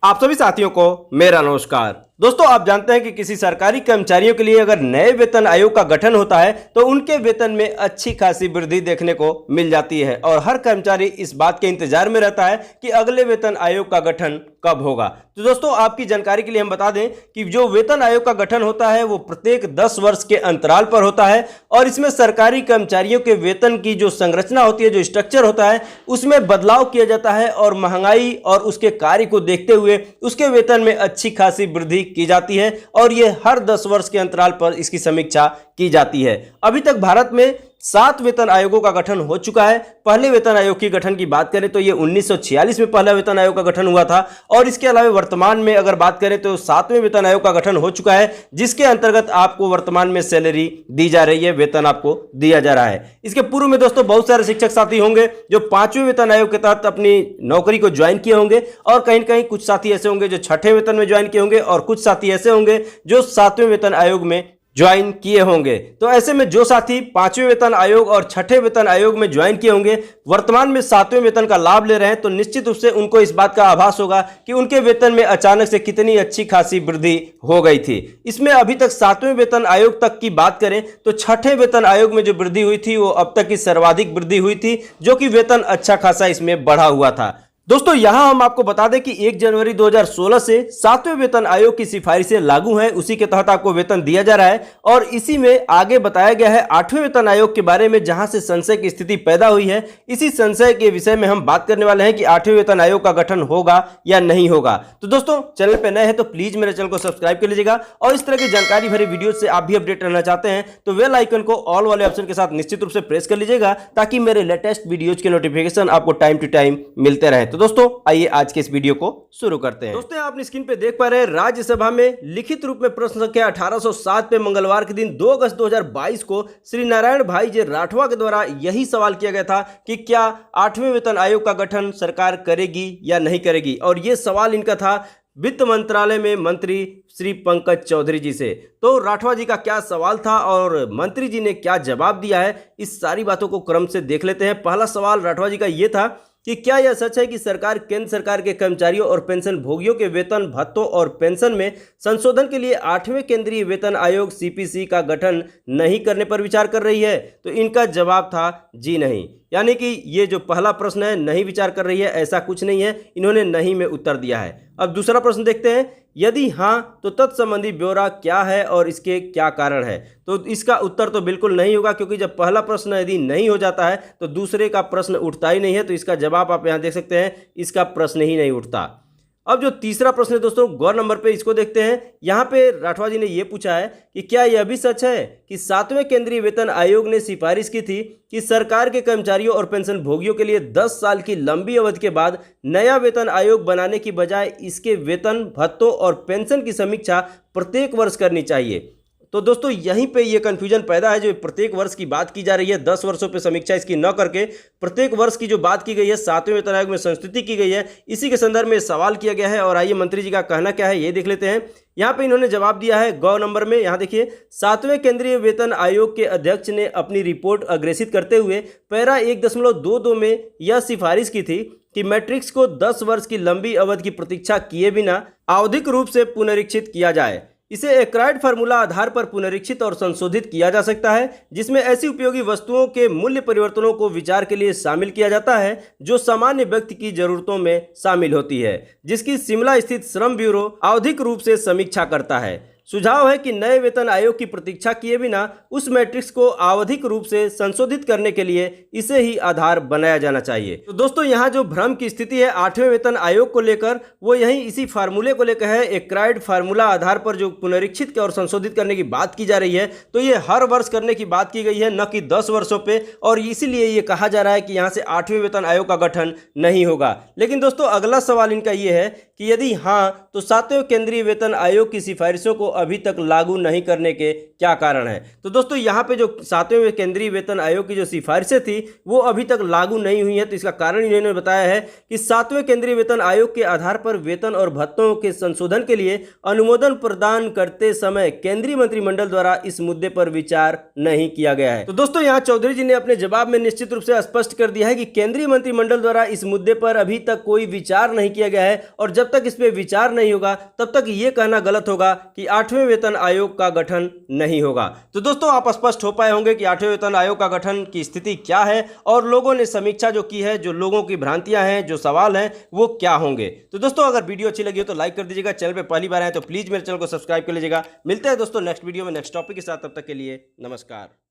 आप सभी साथियों को मेरा नमस्कार। दोस्तों, आप जानते हैं कि किसी सरकारी कर्मचारियों के लिए अगर नए वेतन आयोग का गठन होता है तो उनके वेतन में अच्छी खासी वृद्धि देखने को मिल जाती है और हर कर्मचारी इस बात के इंतजार में रहता है कि अगले वेतन आयोग का गठन कब होगा। तो दोस्तों, आपकी जानकारी के लिए हम बता दें कि जो वेतन आयोग का गठन होता है वो प्रत्येक 10 वर्ष के अंतराल पर होता है और इसमें सरकारी कर्मचारियों के वेतन की जो संरचना होती है, जो स्ट्रक्चर होता है, उसमें बदलाव किया जाता है और महंगाई और उसके कार्य को देखते हुए उसके वेतन में अच्छी खासी वृद्धि की जाती है और ये हर 10 वर्ष के अंतराल पर इसकी समीक्षा की जाती है। अभी तक भारत में 7 वेतन आयोगों का गठन हो चुका है। पहले वेतन आयोग की गठन की बात करें तो ये 1946 में पहला वेतन आयोग का गठन हुआ था और इसके अलावा वर्तमान में अगर बात करें तो 7वें वेतन आयोग का गठन हो चुका है, जिसके अंतर्गत आपको वर्तमान में सैलरी दी जा रही है, वेतन आपको दिया जा रहा है। इसके पूर्व में दोस्तों बहुत सारे शिक्षक साथी होंगे जो 5वें वेतन आयोग के तहत अपनी नौकरी को ज्वाइन किए होंगे और कहीं न कहीं कुछ साथी ऐसे होंगे जो 6ठे वेतन में ज्वाइन किए होंगे और कुछ साथी ऐसे होंगे जो 7वें वेतन आयोग में ज्वाइन किए होंगे। तो ऐसे में जो साथी 5वें वेतन आयोग और 6ठे वेतन आयोग में ज्वाइन किए होंगे, वर्तमान में 7वें वेतन का लाभ ले रहे हैं, तो निश्चित रूप से उनको इस बात का आभास होगा कि उनके वेतन में अचानक से कितनी अच्छी खासी वृद्धि हो गई थी। इसमें अभी तक 7वें वेतन आयोग तक की बात करें तो 6ठे वेतन आयोग में जो वृद्धि हुई थी वो अब तक की सर्वाधिक वृद्धि हुई थी, जो कि वेतन अच्छा खासा इसमें बढ़ा हुआ था। दोस्तों, यहां हम आपको बता दें कि 1 जनवरी 2016 से 7वें वेतन आयोग की सिफारिशें लागू हैं, उसी के तहत आपको वेतन दिया जा रहा है और इसी में आगे बताया गया है 8वें वेतन आयोग के बारे में, जहां से संशय की स्थिति पैदा हुई है। इसी संशय के विषय में हम बात करने वाले हैं कि 8वें वेतन आयोग का गठन होगा या नहीं होगा। तो दोस्तों, चैनल पर नए हैं तो प्लीज मेरे चैनल को सब्सक्राइब कर लीजिएगा और इस तरह की जानकारी भरी वीडियो से आप भी अपडेट रहना चाहते हैं तो बेल आइकन को ऑल वाले ऑप्शन के साथ निश्चित रूप से प्रेस कर लीजिएगा ताकि मेरे लेटेस्ट वीडियोज के नोटिफिकेशन आपको टाइम टू टाइम मिलते रहे। तो दोस्तों, आइए आज के इस वीडियो को शुरू करते हैं। दोस्तों, आप स्क्रीन पे देख पा रहे हैं राज्यसभा में लिखित रूप में प्रश्न संख्या 1807 पे मंगलवार के दिन 2 अगस्त 2022 को श्री नारायण भाई जे राठवा के द्वारा यही सवाल किया गया था कि क्या 8वें वेतन आयोग का गठन सरकार करेगी या नहीं करेगी, और यह सवाल इनका था वित्त मंत्रालय में मंत्री श्री पंकज चौधरी जी से। तो राठवा जी का क्या सवाल था और मंत्री जी ने क्या जवाब दिया है, इस सारी बातों को क्रम से देख लेते हैं। पहला सवाल राठवा जी का यह था कि क्या यह सच है कि सरकार केंद्र सरकार के कर्मचारियों और पेंशन भोगियों के वेतन भत्तों और पेंशन में संशोधन के लिए 8वें केंद्रीय वेतन आयोग सीपीसी का गठन नहीं करने पर विचार कर रही है? तो इनका जवाब था जी नहीं, यानी कि ये जो पहला प्रश्न है नहीं विचार कर रही है, ऐसा कुछ नहीं है, इन्होंने नहीं में उत्तर दिया है। अब दूसरा प्रश्न देखते हैं, यदि हाँ तो तत्संबंधी ब्यौरा क्या है और इसके क्या कारण है? तो इसका उत्तर तो बिल्कुल नहीं होगा, क्योंकि जब पहला प्रश्न यदि नहीं हो जाता है तो दूसरे का प्रश्न उठता ही नहीं है। तो इसका जवाब आप यहाँ देख सकते हैं, इसका प्रश्न ही नहीं उठता। अब जो तीसरा प्रश्न है दोस्तों, गौर नंबर पे इसको देखते हैं। यहाँ पे राठवा जी ने ये पूछा है कि क्या यह भी सच है कि 7वें केंद्रीय वेतन आयोग ने सिफारिश की थी कि सरकार के कर्मचारियों और पेंशन भोगियों के लिए 10 साल की लंबी अवधि के बाद नया वेतन आयोग बनाने की बजाय इसके वेतन भत्तों और पेंशन की समीक्षा प्रत्येक वर्ष करनी चाहिए? तो दोस्तों, यहीं पे ये कन्फ्यूजन पैदा है। जो प्रत्येक वर्ष की बात की जा रही है, 10 वर्षों पे समीक्षा इसकी न करके प्रत्येक वर्ष की जो बात की गई है 7वें वेतन आयोग में संस्तुति की गई है, इसी के संदर्भ में सवाल किया गया है। और आइए मंत्री जी का कहना क्या है ये देख लेते हैं। यहाँ पे इन्होंने जवाब दिया है गौ नंबर में, यहाँ देखिए, 7वें केंद्रीय वेतन आयोग के अध्यक्ष ने अपनी रिपोर्ट अग्रेसित करते हुए पैरा 1.22 में यह सिफारिश की थी कि मैट्रिक्स को 10 वर्ष की लंबी अवधि की प्रतीक्षा किए बिना आवधिक रूप से पुनरीक्षित किया जाए। इसे एक्राइड फार्मूला आधार पर पुनरीक्षित और संशोधित किया जा सकता है, जिसमें ऐसी उपयोगी वस्तुओं के मूल्य परिवर्तनों को विचार के लिए शामिल किया जाता है जो सामान्य व्यक्ति की जरूरतों में शामिल होती है, जिसकी शिमला स्थित श्रम ब्यूरो आवधिक रूप से समीक्षा करता है। सुझाव है कि नए वेतन आयोग की प्रतीक्षा किए बिना उस मैट्रिक्स को आवधिक रूप से संशोधित करने के लिए इसे ही आधार बनाया जाना चाहिए। तो दोस्तों, यहाँ जो भ्रम की स्थिति है 8वें वेतन आयोग को लेकर, वो यही इसी फार्मूले को लेकर है। एक्राइड फार्मूला आधार पर जो पुनरीक्षित और संशोधित करने की बात की जा रही है, तो ये हर वर्ष करने की बात की गई है, न कि 10 वर्षों पे, और इसीलिए ये कहा जा रहा है कि यहाँ से 8वें वेतन आयोग का गठन नहीं होगा। लेकिन दोस्तों, अगला सवाल इनका ये है कि यदि हाँ तो 7वें केंद्रीय वेतन आयोग की सिफारिशों को अभी तक लागू नहीं करने के क्या कारण है। तो दोस्तों यहाँ पे जो 7वें केंद्रीय वेतन आयोग की जो सिफारिशें थी वो अभी तक लागू नहीं हुई है। तो इसका कारण इन्होंने बताया है कि 7वें केंद्रीय वेतन आयोग के आधार पर वेतन और भत्तों के संशोधन के लिए अनुमोदन प्रदान करते समय केंद्रीय मंत्रिमंडल द्वारा इस मुद्दे पर विचार नहीं किया गया है। तो दोस्तों यहाँ चौधरी जी ने अपने जवाब में निश्चित रूप से स्पष्ट कर दिया है कि केंद्रीय मंत्रिमंडल द्वारा इस मुद्दे पर अभी तक कोई विचार नहीं किया गया है और जब तक इस पर विचार नहीं होगा तब तक ये कहना गलत होगा कि 8वें वेतन आयोग का गठन नहीं होगा। तो दोस्तों आप स्पष्ट हो पाए होंगे कि 8वें वेतन आयोग का गठन की स्थिति क्या है और लोगों ने समीक्षा जो की है, जो लोगों की भ्रांतियां हैं, जो सवाल हैं वो क्या होंगे। तो दोस्तों अगर वीडियो अच्छी लगी हो तो लाइक कर दीजिएगा, चैनल पे पहली बार आए तो प्लीज मेरे चैनल को सब्सक्राइब कर लीजिएगा। मिलते हैं दोस्तों नेक्स्ट वीडियो में नेक्स्ट टॉपिक के साथ, तब तक के लिए नमस्कार।